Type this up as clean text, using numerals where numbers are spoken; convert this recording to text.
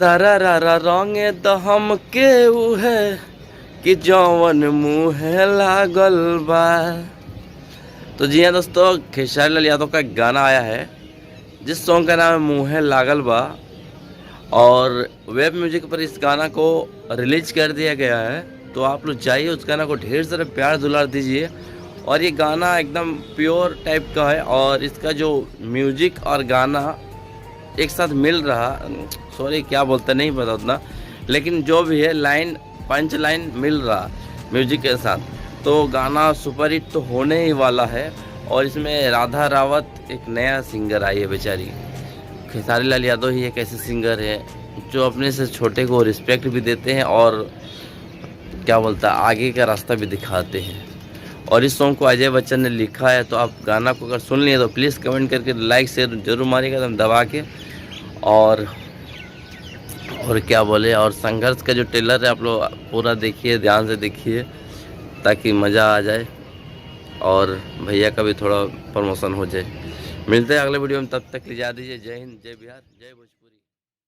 तारा रा रंगे द हम केहू है कि जौवन मुँह लागल बा। तो जी हाँ दोस्तों, खेसारी लाल यादव का एक गाना आया है जिस सॉन्ग का नाम है मुँह लागल बा, और वेब म्यूजिक पर इस गाना को रिलीज कर दिया गया है। तो आप लोग जाइए, उस गाना को ढेर सारे प्यार दुलार दीजिए। और ये गाना एकदम प्योर टाइप का है, और इसका जो म्यूजिक और गाना एक साथ मिल रहा, सॉरी क्या बोलते नहीं पता उतना, लेकिन जो भी है लाइन पंच लाइन मिल रहा म्यूजिक के साथ, तो गाना सुपर हिट तो होने ही वाला है। और इसमें राधा रावत एक नया सिंगर आई है बेचारी। खेसारी लाल यादव ही एक ऐसे सिंगर है जो अपने से छोटे को रिस्पेक्ट भी देते हैं और क्या बोलता है आगे का रास्ता भी दिखाते हैं। और इस सॉन्ग को अजय बच्चन ने लिखा है। तो आप गाना को अगर सुन लिए तो प्लीज़ कमेंट करके लाइक शेयर जरूर मारिएगा एकदम दबा के। और क्या बोले, और संघर्ष का जो ट्रेलर है आप लोग पूरा देखिए, ध्यान से देखिए ताकि मज़ा आ जाए और भैया का भी थोड़ा प्रमोशन हो जाए। मिलते हैं अगले वीडियो में, तब तक ले जा दीजिए। जय हिंद, जय बिहार, जय भोजपुर।